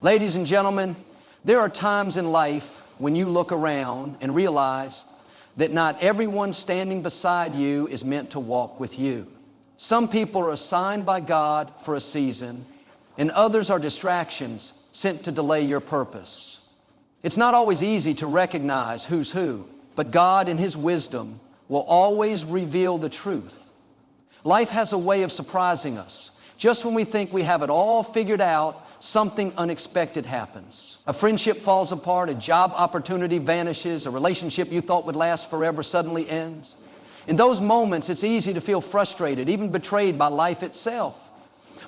Ladies and gentlemen, there are times in life when you look around and realize that not everyone standing beside you is meant to walk with you. Some people are assigned by God for a season, and others are distractions sent to delay your purpose. It's not always easy to recognize who's who, but God in His wisdom will always reveal the truth. Life has a way of surprising us. Just when we think we have it all figured out, something unexpected happens. A friendship falls apart, a job opportunity vanishes, a relationship you thought would last forever suddenly ends. In those moments, it's easy to feel frustrated, even betrayed by life itself.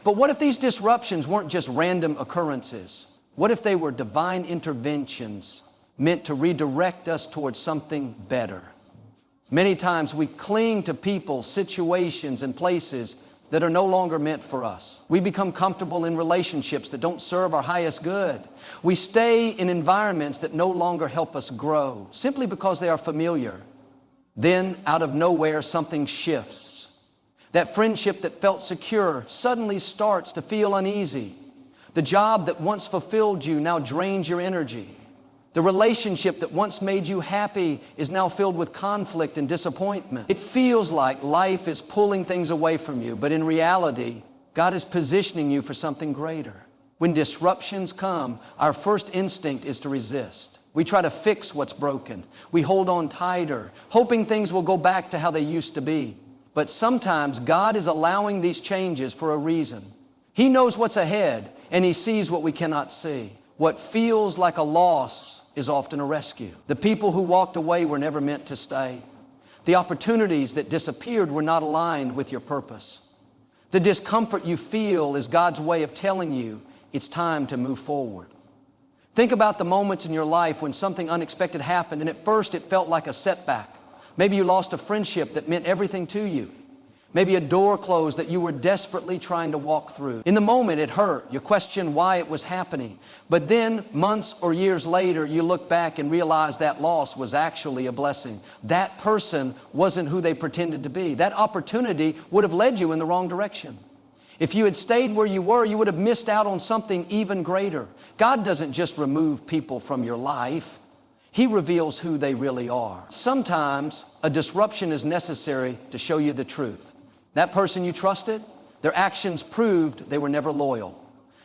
But what if these disruptions weren't just random occurrences? What if they were divine interventions meant to redirect us towards something better? Many times we cling to people, situations, and places that are no longer meant for us. We become comfortable in relationships that don't serve our highest good. We stay in environments that no longer help us grow, simply because they are familiar. Then, out of nowhere, something shifts. That friendship that felt secure suddenly starts to feel uneasy. The job that once fulfilled you now drains your energy. The relationship that once made you happy is now filled with conflict and disappointment. It feels like life is pulling things away from you, but in reality, God is positioning you for something greater. When disruptions come, our first instinct is to resist. We try to fix what's broken. We hold on tighter, hoping things will go back to how they used to be. But sometimes God is allowing these changes for a reason. He knows what's ahead, and He sees what we cannot see. What feels like a loss is often a rescue. The people who walked away were never meant to stay. The opportunities that disappeared were not aligned with your purpose. The discomfort you feel is God's way of telling you it's time to move forward. Think about the moments in your life when something unexpected happened and at first it felt like a setback. Maybe you lost a friendship that meant everything to you. Maybe a door closed that you were desperately trying to walk through. In the moment, it hurt. You questioned why it was happening. But then, months or years later, you look back and realize that loss was actually a blessing. That person wasn't who they pretended to be. That opportunity would have led you in the wrong direction. If you had stayed where you were, you would have missed out on something even greater. God doesn't just remove people from your life. He reveals who they really are. Sometimes a disruption is necessary to show you the truth. That person you trusted, their actions proved they were never loyal.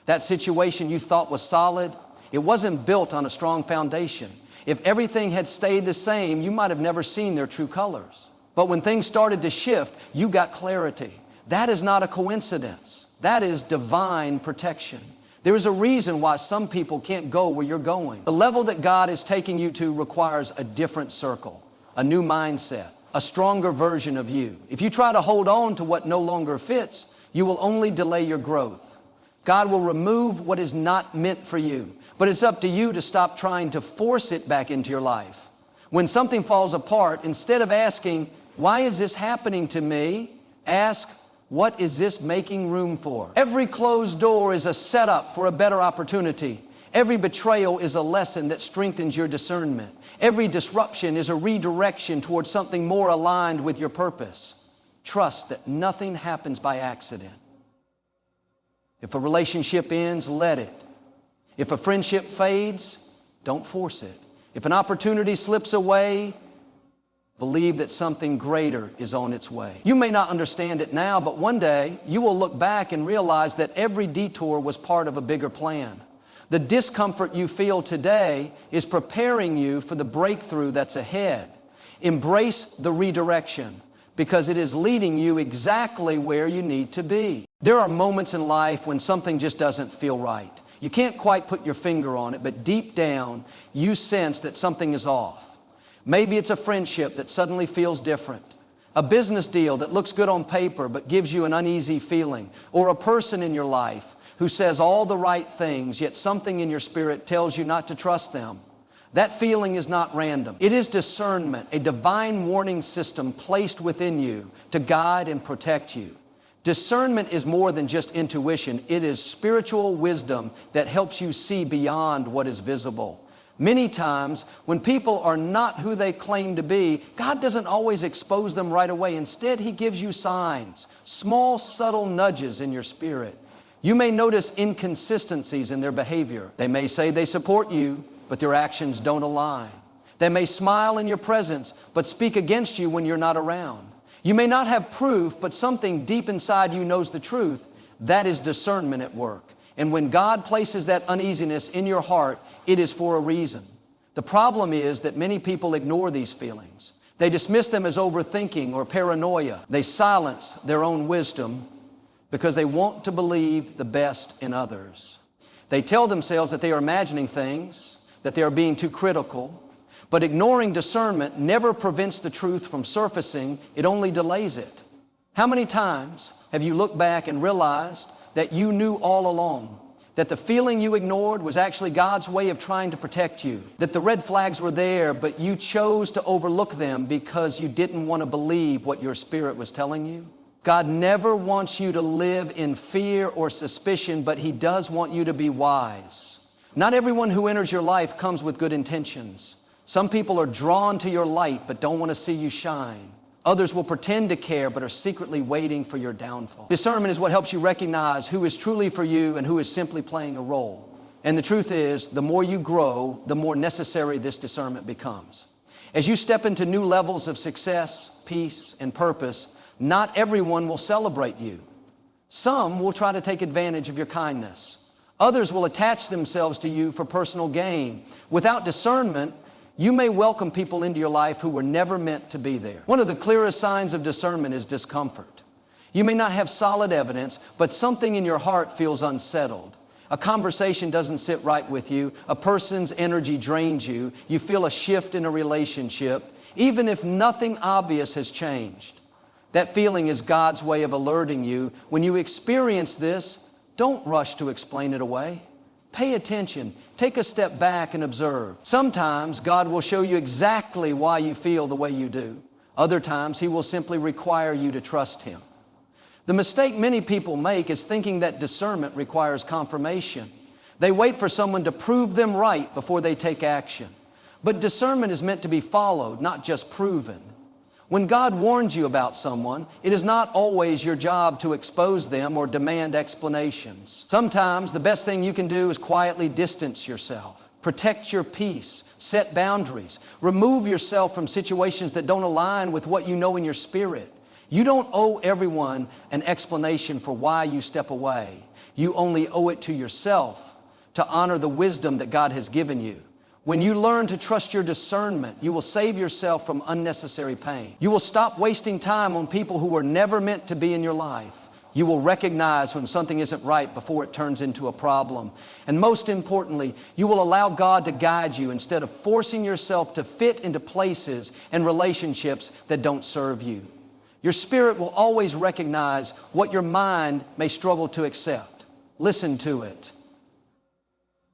That situation you thought was solid, it wasn't built on a strong foundation. If everything had stayed the same, you might have never seen their true colors. But when things started to shift, you got clarity. That is not a coincidence. That is divine protection. There is a reason why some people can't go where you're going. The level that God is taking you to requires a different circle, a new mindset, a stronger version of you. If you try to hold on to what no longer fits, you will only delay your growth. God will remove what is not meant for you, but it's up to you to stop trying to force it back into your life. When something falls apart, instead of asking, why is this happening to me? Ask, what is this making room for? Every closed door is a setup for a better opportunity. Every betrayal is a lesson that strengthens your discernment. Every disruption is a redirection towards something more aligned with your purpose. Trust that nothing happens by accident. If a relationship ends, let it. If a friendship fades, don't force it. If an opportunity slips away, believe that something greater is on its way. You may not understand it now, but one day you will look back and realize that every detour was part of a bigger plan. The discomfort you feel today is preparing you for the breakthrough that's ahead. Embrace the redirection because it is leading you exactly where you need to be. There are moments in life when something just doesn't feel right. You can't quite put your finger on it, but deep down, you sense that something is off. Maybe it's a friendship that suddenly feels different, a business deal that looks good on paper but gives you an uneasy feeling, or a person in your life who says all the right things, yet something in your spirit tells you not to trust them. That feeling is not random. It is discernment, a divine warning system placed within you to guide and protect you. Discernment is more than just intuition. It is spiritual wisdom that helps you see beyond what is visible. Many times, when people are not who they claim to be, God doesn't always expose them right away. Instead, He gives you signs, small, subtle nudges in your spirit. You may notice inconsistencies in their behavior. They may say they support you, but their actions don't align. They may smile in your presence, but speak against you when you're not around. You may not have proof, but something deep inside you knows the truth. That is discernment at work. And when God places that uneasiness in your heart, it is for a reason. The problem is that many people ignore these feelings. They dismiss them as overthinking or paranoia. They silence their own wisdom because they want to believe the best in others. They tell themselves that they are imagining things, that they are being too critical. But ignoring discernment never prevents the truth from surfacing. It only delays it. How many times have you looked back and realized that you knew all along that the feeling you ignored was actually God's way of trying to protect you? That the red flags were there, but you chose to overlook them because you didn't want to believe what your spirit was telling you? God never wants you to live in fear or suspicion, but He does want you to be wise. Not everyone who enters your life comes with good intentions. Some people are drawn to your light but don't want to see you shine. Others will pretend to care but are secretly waiting for your downfall. Discernment is what helps you recognize who is truly for you and who is simply playing a role. And the truth is, the more you grow, the more necessary this discernment becomes. As you step into new levels of success, peace, and purpose, not everyone will celebrate you. Some will try to take advantage of your kindness. Others will attach themselves to you for personal gain. Without discernment, you may welcome people into your life who were never meant to be there. One of the clearest signs of discernment is discomfort. You may not have solid evidence, but something in your heart feels unsettled. A conversation doesn't sit right with you. A person's energy drains you. You feel a shift in a relationship, even if nothing obvious has changed. That feeling is God's way of alerting you. When you experience this, don't rush to explain it away. Pay attention. Take a step back and observe. Sometimes God will show you exactly why you feel the way you do. Other times He will simply require you to trust Him. The mistake many people make is thinking that discernment requires confirmation. They wait for someone to prove them right before they take action. But discernment is meant to be followed, not just proven. When God warns you about someone, it is not always your job to expose them or demand explanations. Sometimes the best thing you can do is quietly distance yourself. Protect your peace. Set boundaries. Remove yourself from situations that don't align with what you know in your spirit. You don't owe everyone an explanation for why you step away. You only owe it to yourself to honor the wisdom that God has given you. When you learn to trust your discernment, you will save yourself from unnecessary pain. You will stop wasting time on people who were never meant to be in your life. You will recognize when something isn't right before it turns into a problem. And most importantly, you will allow God to guide you instead of forcing yourself to fit into places and relationships that don't serve you. Your spirit will always recognize what your mind may struggle to accept. Listen to it.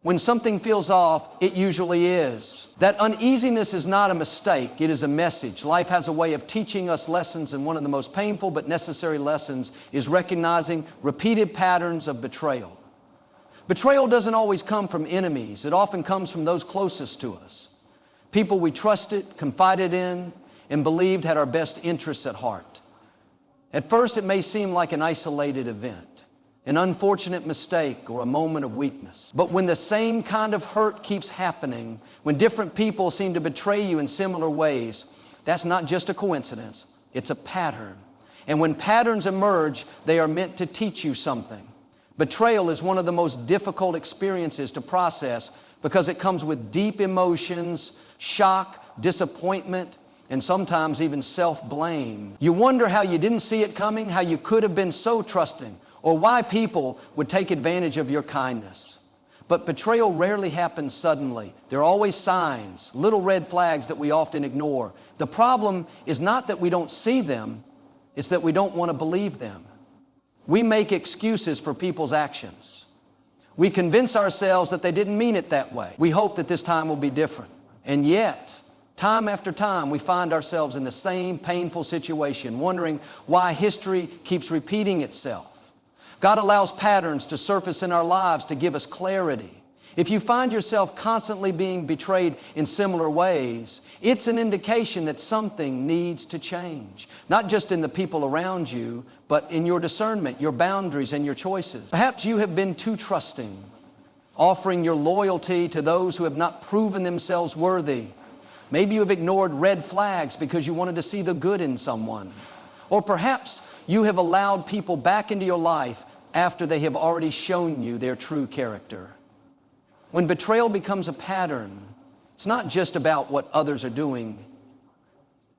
When something feels off, it usually is. That uneasiness is not a mistake, it is a message. Life has a way of teaching us lessons, and one of the most painful but necessary lessons is recognizing repeated patterns of betrayal. Betrayal doesn't always come from enemies. It often comes from those closest to us. People we trusted, confided in, and believed had our best interests at heart. At first, it may seem like an isolated event, an unfortunate mistake, or a moment of weakness. But when the same kind of hurt keeps happening, when different people seem to betray you in similar ways, that's not just a coincidence, it's a pattern. And when patterns emerge, they are meant to teach you something. Betrayal is one of the most difficult experiences to process because it comes with deep emotions, shock, disappointment, and sometimes even self-blame. You wonder how you didn't see it coming, how you could have been so trusting, or why people would take advantage of your kindness. But betrayal rarely happens suddenly. There are always signs, little red flags that we often ignore. The problem is not that we don't see them, it's that we don't want to believe them. We make excuses for people's actions. We convince ourselves that they didn't mean it that way. We hope that this time will be different. And yet, time after time, we find ourselves in the same painful situation, wondering why history keeps repeating itself. God allows patterns to surface in our lives to give us clarity. If you find yourself constantly being betrayed in similar ways, it's an indication that something needs to change. Not just in the people around you, but in your discernment, your boundaries, and your choices. Perhaps you have been too trusting, offering your loyalty to those who have not proven themselves worthy. Maybe you have ignored red flags because you wanted to see the good in someone. Or perhaps you have allowed people back into your life after they have already shown you their true character. When betrayal becomes a pattern, it's not just about what others are doing.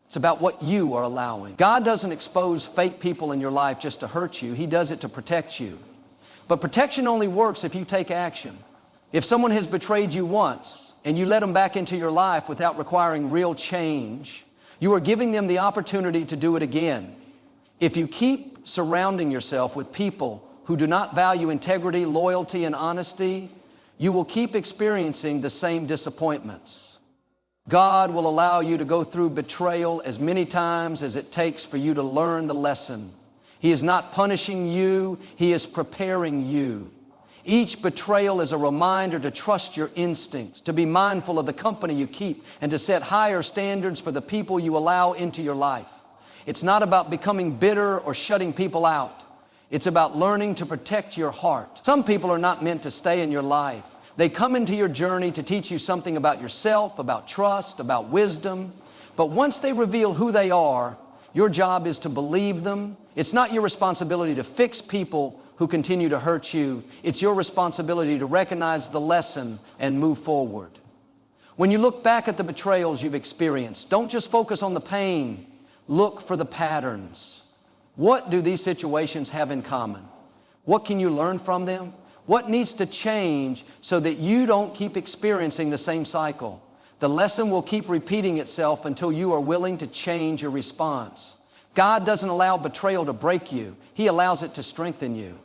It's about what you are allowing. God doesn't expose fake people in your life just to hurt you. He does it to protect you. But protection only works if you take action. If someone has betrayed you once and you let them back into your life without requiring real change, you are giving them the opportunity to do it again. If you keep surrounding yourself with people who do not value integrity, loyalty, and honesty, you will keep experiencing the same disappointments. God will allow you to go through betrayal as many times as it takes for you to learn the lesson. He is not punishing you, He is preparing you. Each betrayal is a reminder to trust your instincts, to be mindful of the company you keep, and to set higher standards for the people you allow into your life. It's not about becoming bitter or shutting people out. It's about learning to protect your heart. Some people are not meant to stay in your life. They come into your journey to teach you something about yourself, about trust, about wisdom. But once they reveal who they are, your job is to believe them. It's not your responsibility to fix people who continue to hurt you. It's your responsibility to recognize the lesson and move forward. When you look back at the betrayals you've experienced, don't just focus on the pain. Look for the patterns. What do these situations have in common? What can you learn from them? What needs to change so that you don't keep experiencing the same cycle? The lesson will keep repeating itself until you are willing to change your response. God doesn't allow betrayal to break you. He allows it to strengthen you.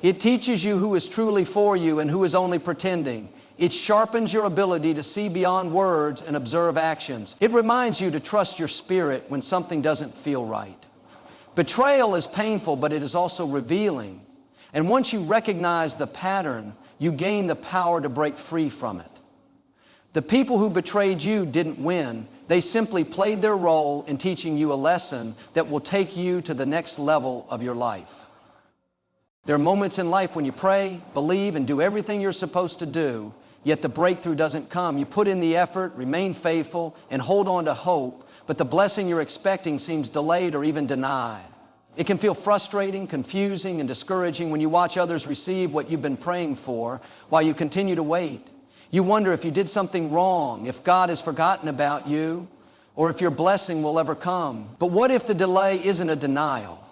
It teaches you who is truly for you and who is only pretending. It sharpens your ability to see beyond words and observe actions. It reminds you to trust your spirit when something doesn't feel right. Betrayal is painful, but it is also revealing. And once you recognize the pattern, you gain the power to break free from it. The people who betrayed you didn't win. They simply played their role in teaching you a lesson that will take you to the next level of your life. There are moments in life when you pray, believe, and do everything you're supposed to do, yet the breakthrough doesn't come. You put in the effort, remain faithful, and hold on to hope, but the blessing you're expecting seems delayed or even denied. It can feel frustrating, confusing, and discouraging when you watch others receive what you've been praying for while you continue to wait. You wonder if you did something wrong, if God has forgotten about you, or if your blessing will ever come. But what if the delay isn't a denial?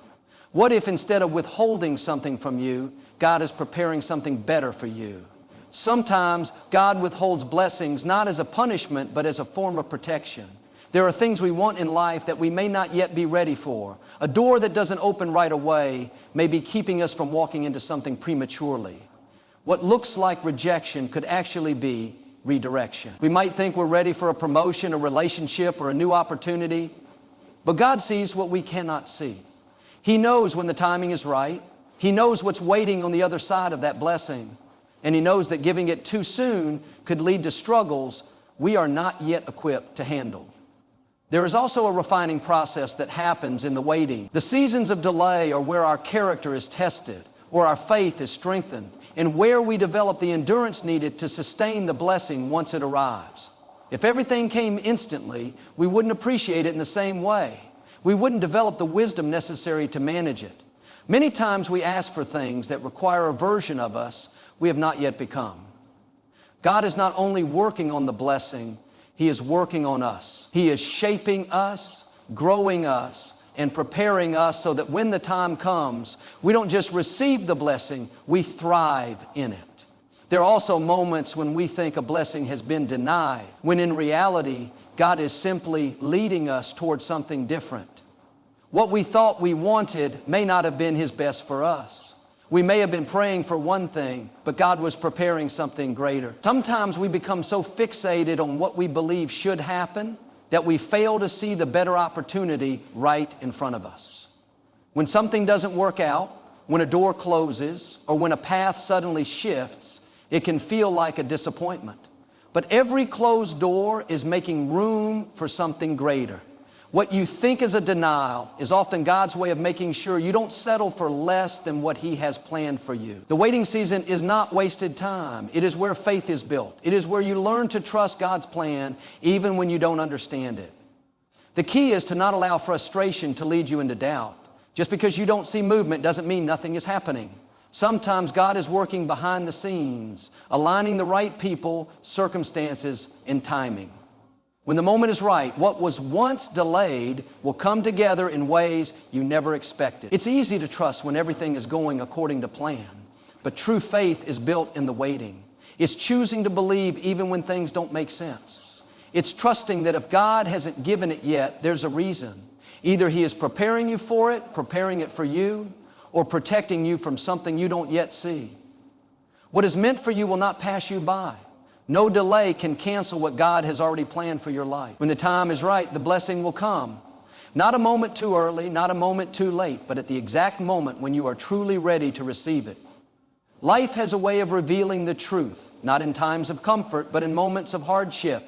What if instead of withholding something from you, God is preparing something better for you? Sometimes God withholds blessings not as a punishment, but as a form of protection. There are things we want in life that we may not yet be ready for. A door that doesn't open right away may be keeping us from walking into something prematurely. What looks like rejection could actually be redirection. We might think we're ready for a promotion, a relationship, or a new opportunity, but God sees what we cannot see. He knows when the timing is right. He knows what's waiting on the other side of that blessing. And He knows that giving it too soon could lead to struggles we are not yet equipped to handle. There is also a refining process that happens in the waiting. The seasons of delay are where our character is tested, where our faith is strengthened, and where we develop the endurance needed to sustain the blessing once it arrives. If everything came instantly, we wouldn't appreciate it in the same way. We wouldn't develop the wisdom necessary to manage it. Many times we ask for things that require a version of us we have not yet become. God is not only working on the blessing, He is working on us. He is shaping us, growing us, and preparing us so that when the time comes, we don't just receive the blessing, we thrive in it. There are also moments when we think a blessing has been denied, when in reality, God is simply leading us towards something different. What we thought we wanted may not have been His best for us. We may have been praying for one thing, but God was preparing something greater. Sometimes we become so fixated on what we believe should happen that we fail to see the better opportunity right in front of us. When something doesn't work out, when a door closes, or when a path suddenly shifts, It can feel like a disappointment. But every closed door is making room for something greater. What you think is a denial is often God's way of making sure you don't settle for less than what He has planned for you. The waiting season is not wasted time. It is where faith is built. It is where you learn to trust God's plan even when you don't understand it. The key is to not allow frustration to lead you into doubt. Just because you don't see movement doesn't mean nothing is happening. Sometimes God is working behind the scenes, aligning the right people, circumstances, and timing. When the moment is right, what was once delayed will come together in ways you never expected. It's easy to trust when everything is going according to plan, but true faith is built in the waiting. It's choosing to believe even when things don't make sense. It's trusting that if God hasn't given it yet, there's a reason. Either He is preparing you for it, preparing it for you, or protecting you from something you don't yet see. What is meant for you will not pass you by. No delay can cancel what God has already planned for your life. When the time is right, the blessing will come. Not a moment too early, not a moment too late, but at the exact moment when you are truly ready to receive it. Life has a way of revealing the truth, not in times of comfort, but in moments of hardship.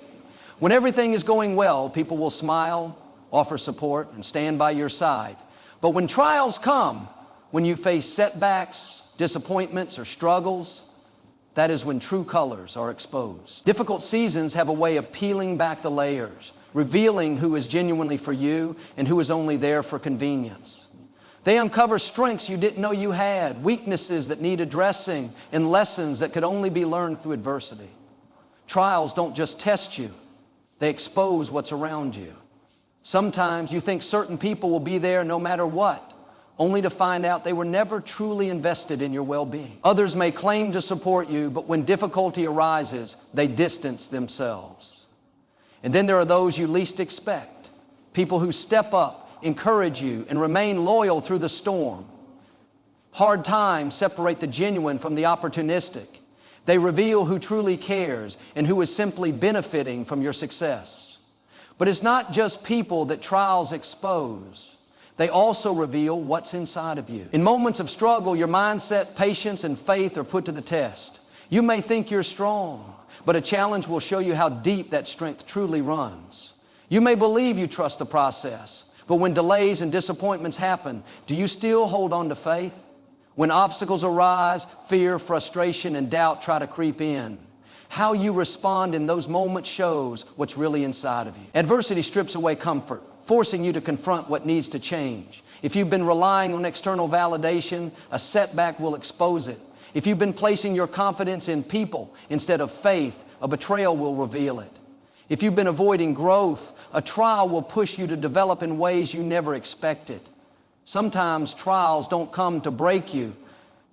When everything is going well, people will smile, offer support, and stand by your side. But when trials come, when you face setbacks, disappointments, or struggles, that is when true colors are exposed. Difficult seasons have a way of peeling back the layers, revealing who is genuinely for you and who is only there for convenience. They uncover strengths you didn't know you had, weaknesses that need addressing, and lessons that could only be learned through adversity. Trials don't just test you, they expose what's around you. Sometimes you think certain people will be there no matter what, only to find out they were never truly invested in your well-being. Others may claim to support you, but when difficulty arises, they distance themselves. And then there are those you least expect, people who step up, encourage you, and remain loyal through the storm. Hard times separate the genuine from the opportunistic. They reveal who truly cares and who is simply benefiting from your success. But it's not just people that trials expose. They also reveal what's inside of you. In moments of struggle, your mindset, patience, and faith are put to the test. You may think you're strong, but a challenge will show you how deep that strength truly runs. You may believe you trust the process, but when delays and disappointments happen, do you still hold on to faith? When obstacles arise, fear, frustration, and doubt try to creep in. How you respond in those moments shows what's really inside of you. Adversity strips away comfort, forcing you to confront what needs to change. If you've been relying on external validation, a setback will expose it. If you've been placing your confidence in people instead of faith, a betrayal will reveal it. If you've been avoiding growth, a trial will push you to develop in ways you never expected. Sometimes trials don't come to break you.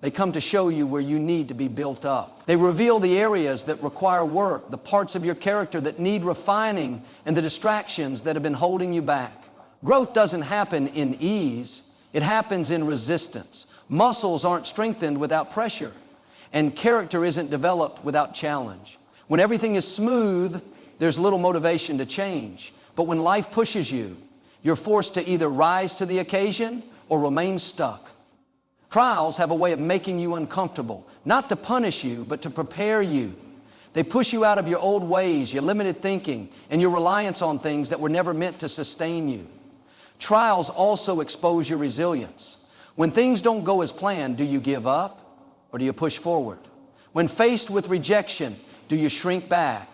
They come to show you where you need to be built up. They reveal the areas that require work, the parts of your character that need refining, and the distractions that have been holding you back. Growth doesn't happen in ease. It happens in resistance. Muscles aren't strengthened without pressure, and character isn't developed without challenge. When everything is smooth, there's little motivation to change. But when life pushes you, you're forced to either rise to the occasion or remain stuck. Trials have a way of making you uncomfortable, not to punish you, but to prepare you. They push you out of your old ways, your limited thinking, and your reliance on things that were never meant to sustain you. Trials also expose your resilience. When things don't go as planned, do you give up or do you push forward? When faced with rejection, do you shrink back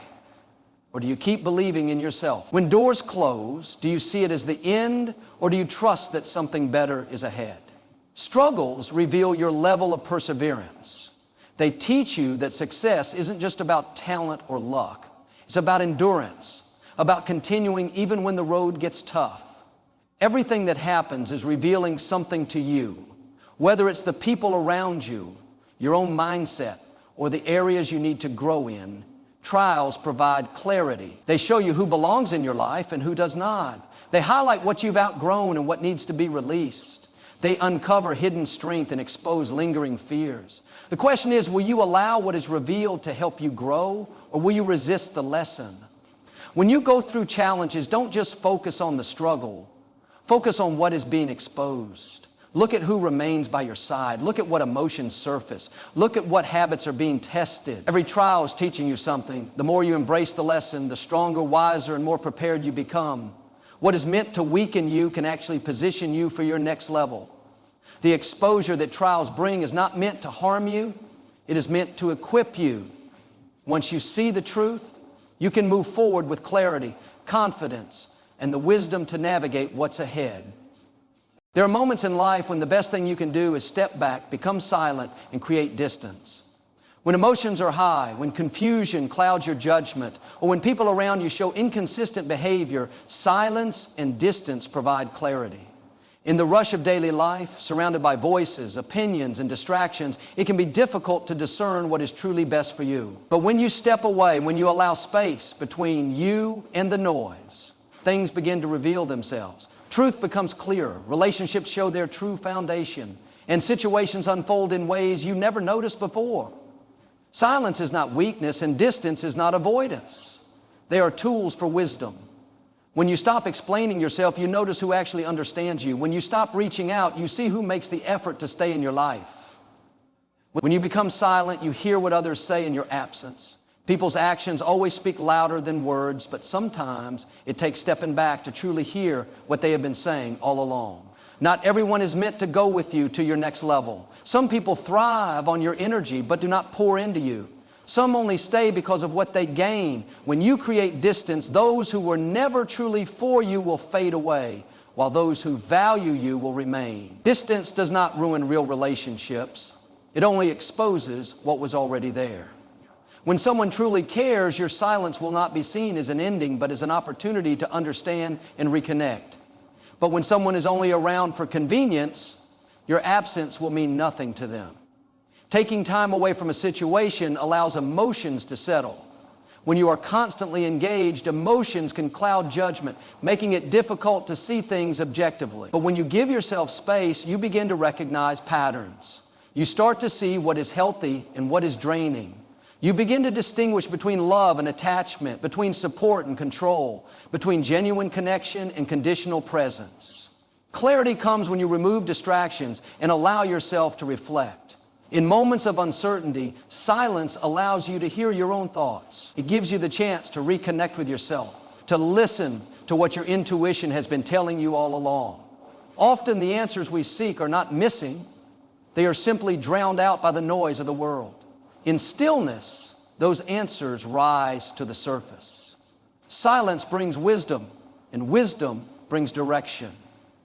or do you keep believing in yourself? When doors close, do you see it as the end or do you trust that something better is ahead? Struggles reveal your level of perseverance. They teach you that success isn't just about talent or luck. It's about endurance, about continuing even when the road gets tough. Everything that happens is revealing something to you, whether it's the people around you, your own mindset, or the areas you need to grow in. Trials provide clarity. They show you who belongs in your life and who does not. They highlight what you've outgrown and what needs to be released. They uncover hidden strength and expose lingering fears. The question is, will you allow what is revealed to help you grow, or will you resist the lesson? When you go through challenges, don't just focus on the struggle. Focus on what is being exposed. Look at who remains by your side. Look at what emotions surface. Look at what habits are being tested. Every trial is teaching you something. The more you embrace the lesson, the stronger, wiser, and more prepared you become. What is meant to weaken you can actually position you for your next level. The exposure that trials bring is not meant to harm you. It is meant to equip you. Once you see the truth, you can move forward with clarity, confidence, and the wisdom to navigate what's ahead. There are moments in life when the best thing you can do is step back, become silent, and create distance. When emotions are high, when confusion clouds your judgment, or when people around you show inconsistent behavior, silence and distance provide clarity. In the rush of daily life, surrounded by voices, opinions, and distractions, it can be difficult to discern what is truly best for you. But when you step away, when you allow space between you and the noise, things begin to reveal themselves. Truth becomes clearer, relationships show their true foundation, and situations unfold in ways you never noticed before. Silence is not weakness, and distance is not avoidance. They are tools for wisdom. When you stop explaining yourself, you notice who actually understands you. When you stop reaching out, you see who makes the effort to stay in your life. When you become silent, you hear what others say in your absence. People's actions always speak louder than words, but sometimes it takes stepping back to truly hear what they have been saying all along. Not everyone is meant to go with you to your next level. Some people thrive on your energy, but do not pour into you. Some only stay because of what they gain. When you create distance, those who were never truly for you will fade away, while those who value you will remain. Distance does not ruin real relationships. It only exposes what was already there. When someone truly cares, your silence will not be seen as an ending, but as an opportunity to understand and reconnect. But when someone is only around for convenience, your absence will mean nothing to them. Taking time away from a situation allows emotions to settle. When you are constantly engaged, emotions can cloud judgment, making it difficult to see things objectively. But when you give yourself space, you begin to recognize patterns. You start to see what is healthy and what is draining. You begin to distinguish between love and attachment, between support and control, between genuine connection and conditional presence. Clarity comes when you remove distractions and allow yourself to reflect. In moments of uncertainty, silence allows you to hear your own thoughts. It gives you the chance to reconnect with yourself, to listen to what your intuition has been telling you all along. Often the answers we seek are not missing. They are simply drowned out by the noise of the world. In stillness, those answers rise to the surface. Silence brings wisdom, and wisdom brings direction.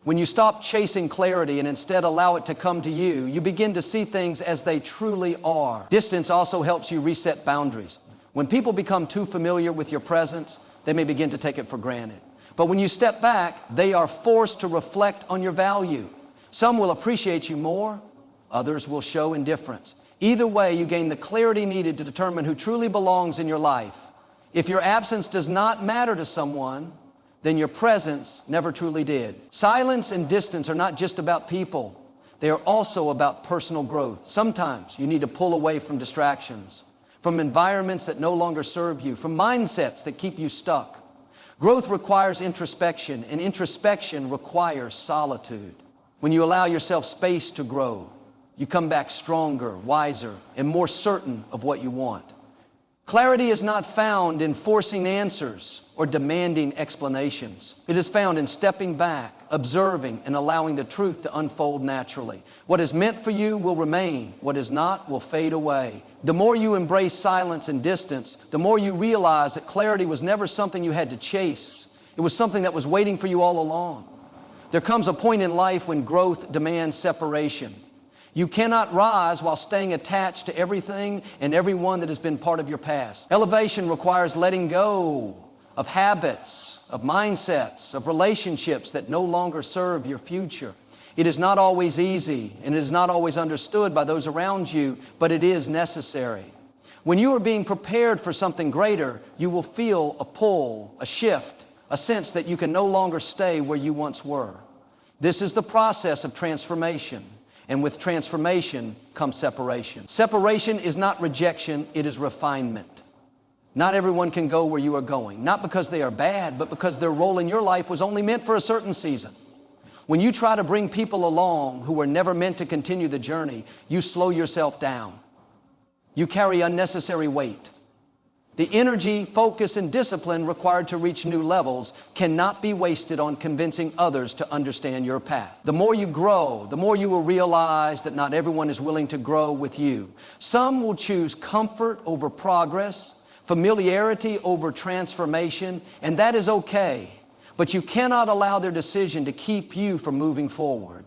When you stop chasing clarity and instead allow it to come to you, you begin to see things as they truly are. Distance also helps you reset boundaries. When people become too familiar with your presence, they may begin to take it for granted. But when you step back, they are forced to reflect on your value. Some will appreciate you more, others will show indifference. Either way, you gain the clarity needed to determine who truly belongs in your life. If your absence does not matter to someone, then your presence never truly did. Silence and distance are not just about people. They are also about personal growth. Sometimes you need to pull away from distractions, from environments that no longer serve you, from mindsets that keep you stuck. Growth requires introspection, and introspection requires solitude. When you allow yourself space to grow, you come back stronger, wiser, and more certain of what you want. Clarity is not found in forcing answers or demanding explanations. It is found in stepping back, observing, and allowing the truth to unfold naturally. What is meant for you will remain. What is not will fade away. The more you embrace silence and distance, the more you realize that clarity was never something you had to chase. It was something that was waiting for you all along. There comes a point in life when growth demands separation. You cannot rise while staying attached to everything and everyone that has been part of your past. Elevation requires letting go of habits, of mindsets, of relationships that no longer serve your future. It is not always easy, and it is not always understood by those around you, but it is necessary. When you are being prepared for something greater, you will feel a pull, a shift, a sense that you can no longer stay where you once were. This is the process of transformation. And with transformation comes separation. Separation is not rejection, it is refinement. Not everyone can go where you are going, not because they are bad, but because their role in your life was only meant for a certain season. When you try to bring people along who were never meant to continue the journey, you slow yourself down. You carry unnecessary weight. The energy, focus, and discipline required to reach new levels cannot be wasted on convincing others to understand your path. The more you grow, the more you will realize that not everyone is willing to grow with you. Some will choose comfort over progress, familiarity over transformation, and that is okay. But you cannot allow their decision to keep you from moving forward.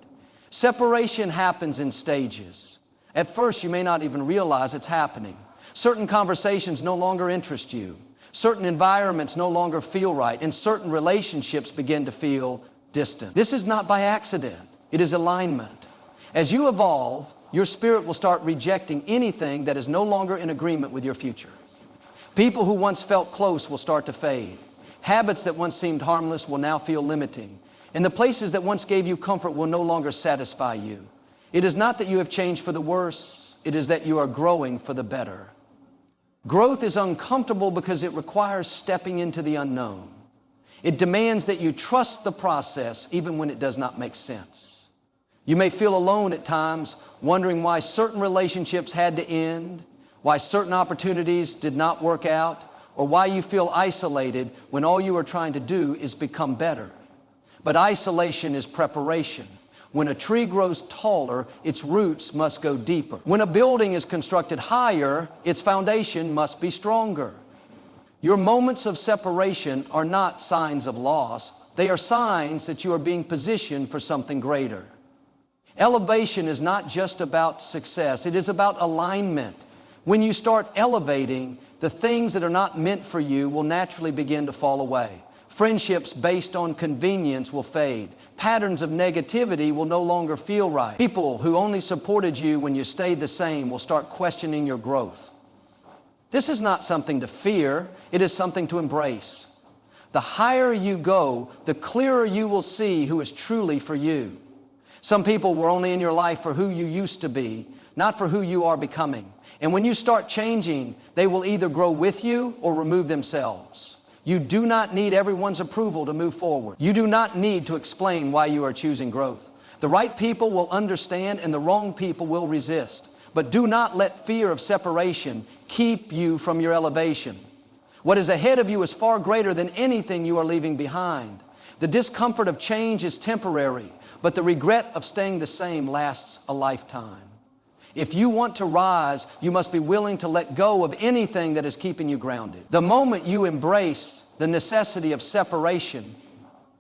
Separation happens in stages. At first, you may not even realize it's happening. Certain conversations no longer interest you. Certain environments no longer feel right, and certain relationships begin to feel distant. This is not by accident. It is alignment. As you evolve, your spirit will start rejecting anything that is no longer in agreement with your future. People who once felt close will start to fade. Habits that once seemed harmless will now feel limiting. And the places that once gave you comfort will no longer satisfy you. It is not that you have changed for the worse. It is that you are growing for the better. Growth is uncomfortable because it requires stepping into the unknown. It demands that you trust the process even when it does not make sense. You may feel alone at times, wondering why certain relationships had to end, why certain opportunities did not work out, or why you feel isolated when all you are trying to do is become better. But isolation is preparation. When a tree grows taller, its roots must go deeper. When a building is constructed higher, its foundation must be stronger. Your moments of separation are not signs of loss. They are signs that you are being positioned for something greater. Elevation is not just about success. It is about alignment. When you start elevating, the things that are not meant for you will naturally begin to fall away. Friendships based on convenience will fade. Patterns of negativity will no longer feel right. People who only supported you when you stayed the same will start questioning your growth. This is not something to fear. It is something to embrace. The higher you go, the clearer you will see who is truly for you. Some people were only in your life for who you used to be, not for who you are becoming. And when you start changing, they will either grow with you or remove themselves. You do not need everyone's approval to move forward. You do not need to explain why you are choosing growth. The right people will understand and the wrong people will resist. But do not let fear of separation keep you from your elevation. What is ahead of you is far greater than anything you are leaving behind. The discomfort of change is temporary, but the regret of staying the same lasts a lifetime. If you want to rise, you must be willing to let go of anything that is keeping you grounded. The moment you embrace the necessity of separation,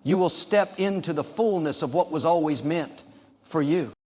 you will step into the fullness of what was always meant for you.